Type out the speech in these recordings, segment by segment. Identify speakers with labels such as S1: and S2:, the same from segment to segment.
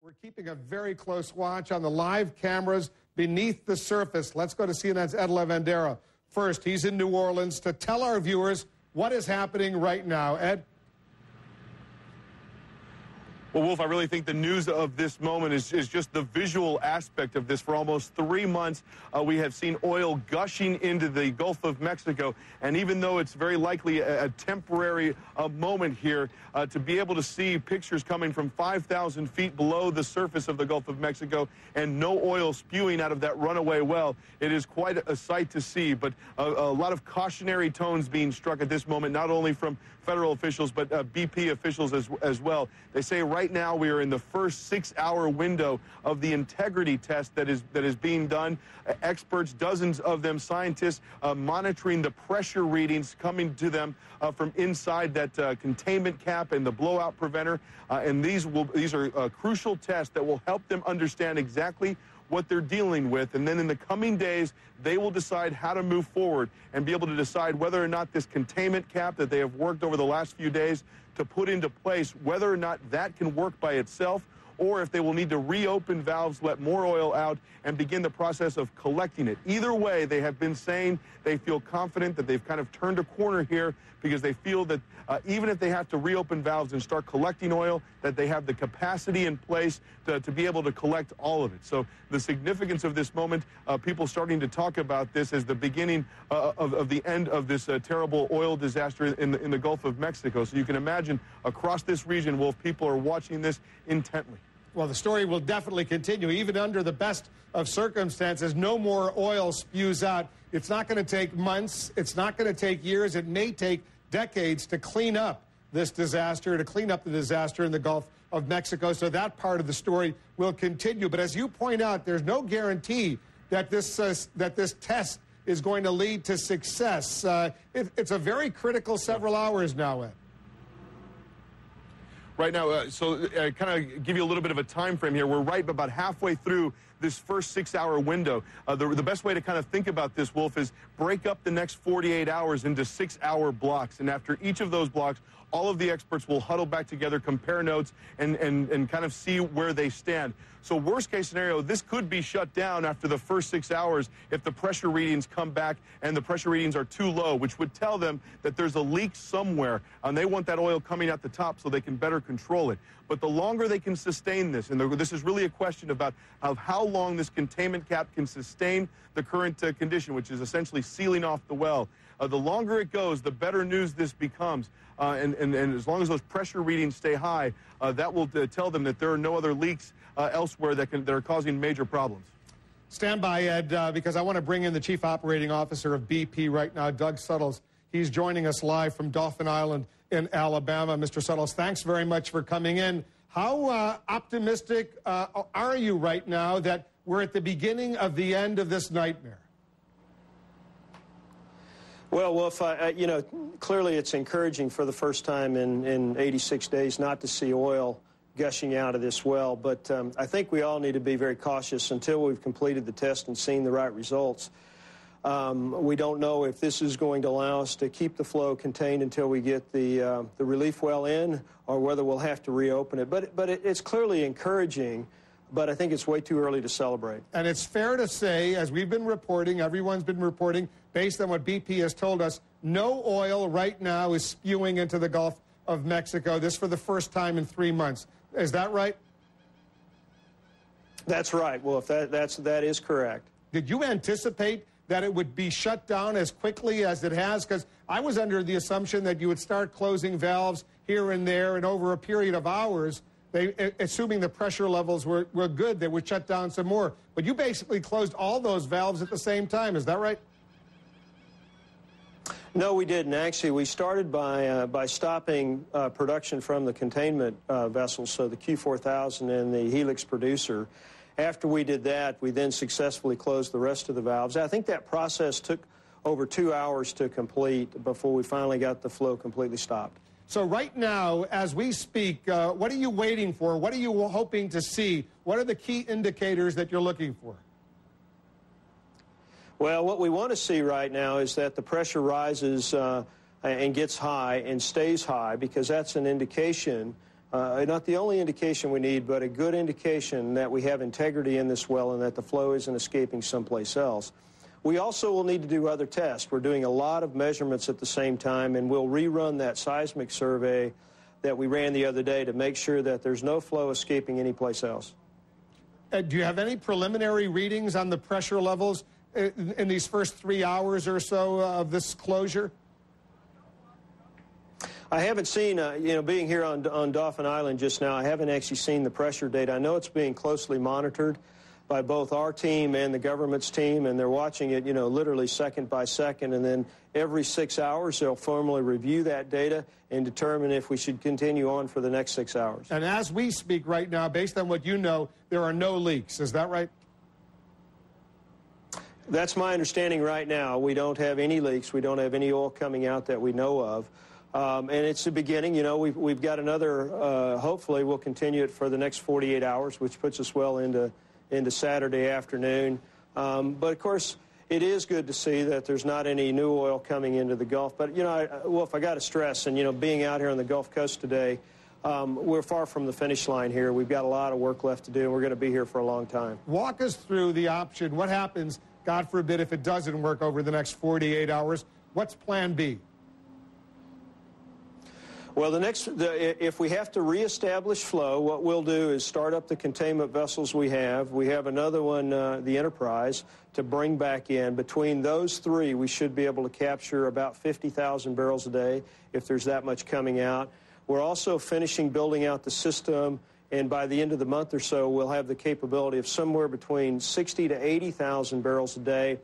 S1: We're keeping a very close watch on the live cameras beneath the surface. Let's go to CNN's Ed Lavandera. First, he's in New Orleans to tell our viewers what is happening right now. Ed?
S2: Well, Wolf, I really think the news of this moment is just the visual aspect of this. For almost 3 months, we have seen oil gushing into the Gulf of Mexico. And even though it's very likely a temporary moment here, to be able to see pictures coming from 5,000 feet below the surface of the Gulf of Mexico and no oil spewing out of that runaway well, it is quite a sight to see. But a lot of cautionary tones being struck at this moment, not only from federal officials, but BP officials as well. They say right now we are in the first 6-hour window of the integrity test that is being done. Experts, dozens of them, scientists, monitoring the pressure readings coming to them from inside that containment cap and the blowout preventer. And these are crucial tests that will help them understand exactly what they're dealing with, and then in the coming days they will decide how to move forward and be able to decide whether or not this containment cap that they have worked over the last few days to put into place, whether or not that can work by itself, or if they will need to reopen valves, let more oil out, and begin the process of collecting it. Either way, they have been saying they feel confident that they've kind of turned a corner here because they feel that even if they have to reopen valves and start collecting oil, that they have the capacity in place to be able to collect all of it. So the significance of this moment, people starting to talk about this as the beginning of the end of this terrible oil disaster in the Gulf of Mexico. So you can imagine across this region, Wolf, people are watching this intently.
S1: Well, the story will definitely continue. Even under the best of circumstances, no more oil spews out. It's not going to take months. It's not going to take years. It may take decades to clean up this disaster, to clean up the disaster in the Gulf of Mexico. So that part of the story will continue. But as you point out, there's no guarantee that this test is going to lead to success. It's a very critical several hours now, Ed.
S2: Right now, so kind of give you a little bit of a time frame here. We're right about halfway through this first 6-hour window. The best way to kind of think about this, Wolf, is break up the next 48 hours into 6-hour blocks. And after each of those blocks, all of the experts will huddle back together, compare notes, and kind of see where they stand. So worst case scenario, this could be shut down after the first 6 hours if the pressure readings come back and the pressure readings are too low, which would tell them that there's a leak somewhere, and they want that oil coming at the top so they can better control it. But the longer they can sustain this, and this is really a question of how long this containment cap can sustain the current condition, which is essentially sealing off the well. The longer it goes, the better news this becomes. And as long as those pressure readings stay high, that will tell them that there are no other leaks elsewhere that are causing major problems.
S1: Stand by, Ed, because I want to bring in the Chief Operating Officer of BP right now, Doug Suttles. He's joining us live from Dauphin Island in Alabama. Mr. Suttles, thanks very much for coming in. How optimistic are you right now that we're at the beginning of the end of this nightmare?
S3: Well, Wolf, clearly it's encouraging for the first time in 86 days not to see oil gushing out of this well. But I think we all need to be very cautious until we've completed the test and seen the right results. We don't know if this is going to allow us to keep the flow contained until we get the relief well in, or whether we'll have to reopen it. But it's clearly encouraging, but I think it's way too early to celebrate.
S1: And it's fair to say, as we've been reporting, everyone's been reporting, based on what BP has told us, no oil right now is spewing into the Gulf of Mexico. This for the first time in 3 months. Is that right?
S3: That's right, Wolf. That is correct.
S1: Did you anticipate that it would be shut down as quickly as it has? Because I was under the assumption that you would start closing valves here and there, and over a period of hours, assuming the pressure levels were good, they would shut down some more. But you basically closed all those valves at the same time. Is that right?
S3: No, we didn't. Actually, we started by stopping production from the containment vessels, so the Q4000 and the Helix producer. After we did that, we then successfully closed the rest of the valves. I think that process took over 2 hours to complete before we finally got the flow completely stopped.
S1: So right now, as we speak, what are you waiting for? What are you hoping to see? What are the key indicators that you're looking for?
S3: Well, what we want to see right now is that the pressure rises and gets high and stays high, because that's an indication not the only indication we need, but a good indication that we have integrity in this well and that the flow isn't escaping someplace else. We also will need to do other tests. We're doing a lot of measurements at the same time, and we'll rerun that seismic survey that we ran the other day to make sure that there's no flow escaping anyplace else.
S1: Do you have any preliminary readings on the pressure levels in these first 3 hours or so of this closure?
S3: I haven't seen, being here on Dauphin Island just now, I haven't actually seen the pressure data. I know it's being closely monitored by both our team and the government's team, and they're watching it, literally second by second, and then every 6 hours they'll formally review that data and determine if we should continue on for the next 6 hours.
S1: And as we speak right now, based on what you know, there are no leaks. Is that right?
S3: That's my understanding right now. We don't have any leaks. We don't have any oil coming out that we know of. And it's the beginning. We've got another, hopefully we'll continue it for the next 48 hours, which puts us well into Saturday afternoon. But, of course, it is good to see that there's not any new oil coming into the Gulf. But, Wolf, I got to stress, and, being out here on the Gulf Coast today, we're far from the finish line here. We've got a lot of work left to do, and we're going to be here for a long time.
S1: Walk us through the option. What happens, God forbid, if it doesn't work over the next 48 hours? What's plan B?
S3: Well, if we have to reestablish flow, what we'll do is start up the containment vessels we have. We have another one, the Enterprise, to bring back in. Between those three, we should be able to capture about 50,000 barrels a day if there's that much coming out. We're also finishing building out the system, and by the end of the month or so, we'll have the capability of somewhere between 60 to 80,000 barrels a day,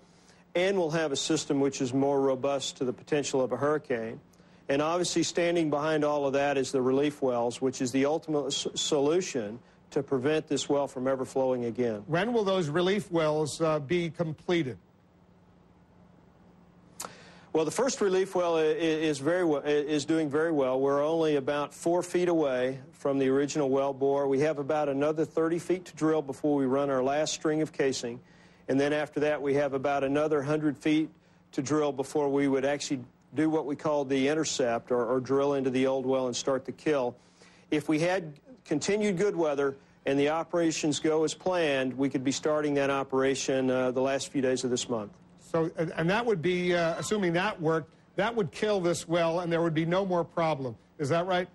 S3: and we'll have a system which is more robust to the potential of a hurricane. And obviously standing behind all of that is the relief wells, which is the ultimate solution to prevent this well from ever flowing again.
S1: When will those relief wells be completed?
S3: Well, the first relief well is doing very well. We're only about 4 feet away from the original well bore. We have about another 30 feet to drill before we run our last string of casing. And then after that, we have about another 100 feet to drill before we would actually do what we call the intercept, or drill into the old well and start the kill. If we had continued good weather and the operations go as planned, we could be starting that operation the last few days of this month.
S1: So, and that would be, assuming that worked, that would kill this well and there would be no more problem. Is that right?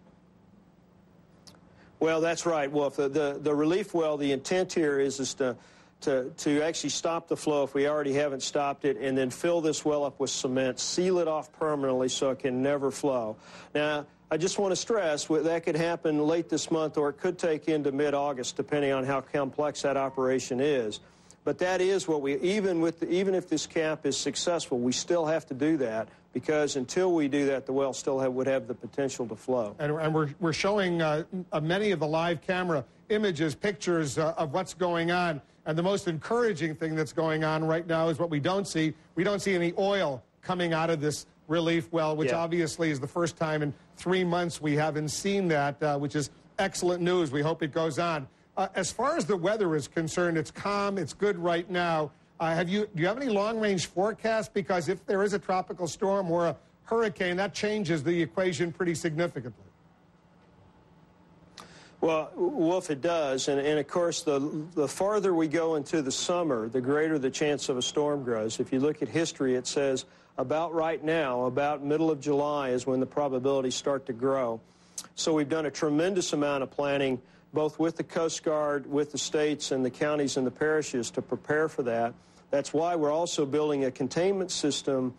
S3: Well, that's right, Wolf. The relief well, the intent here is to actually stop the flow if we already haven't stopped it, and then fill this well up with cement, seal it off permanently so it can never flow. Now, I just want to stress that could happen late this month, or it could take into mid-August, depending on how complex that operation is. But that is what even if this cap is successful, we still have to do that, because until we do that, the well still would have the potential to flow.
S1: And we're showing many of the live camera images, pictures of what's going on. And the most encouraging thing that's going on right now is what we don't see. We don't see any oil coming out of this relief well, which obviously is the first time in 3 months we haven't seen that, which is excellent news. We hope it goes on. As far as the weather is concerned, it's calm, it's good right now. Do you have any long-range forecast? Because if there is a tropical storm or a hurricane, that changes the equation pretty significantly.
S3: Well, Wolf, it does. And of course, the farther we go into the summer, the greater the chance of a storm grows. If you look at history, it says about right now, about middle of July is when the probabilities start to grow. So we've done a tremendous amount of planning, both with the Coast Guard, with the states and the counties and the parishes, to prepare for that. That's why we're also building a containment system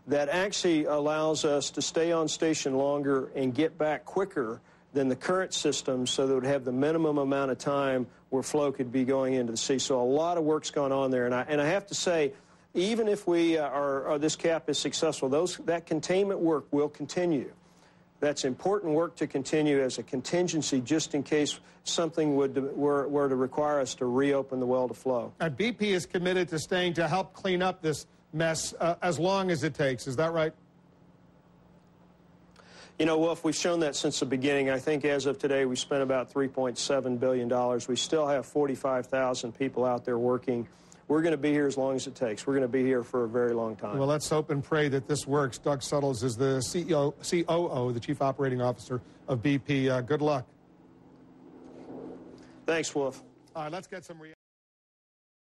S3: that actually allows us to stay on station longer and get back quicker than the current system, so that it would have the minimum amount of time where flow could be going into the sea. So a lot of work's gone on there. And I have to say, even if this cap is successful, that containment work will continue. That's important work to continue as a contingency, just in case something were to require us to reopen the well to flow.
S1: And BP is committed to staying to help clean up this mess as long as it takes. Is that right?
S3: You know, Wolf, we've shown that since the beginning. I think as of today, we spent about $3.7 billion. We still have 45,000 people out there working. We're going to be here as long as it takes. We're going to be here for a very long time.
S1: Well, let's hope and pray that this works. Doug Suttles is the COO, the Chief Operating Officer of BP. Good luck.
S3: Thanks, Wolf.
S1: All right, let's get some reaction.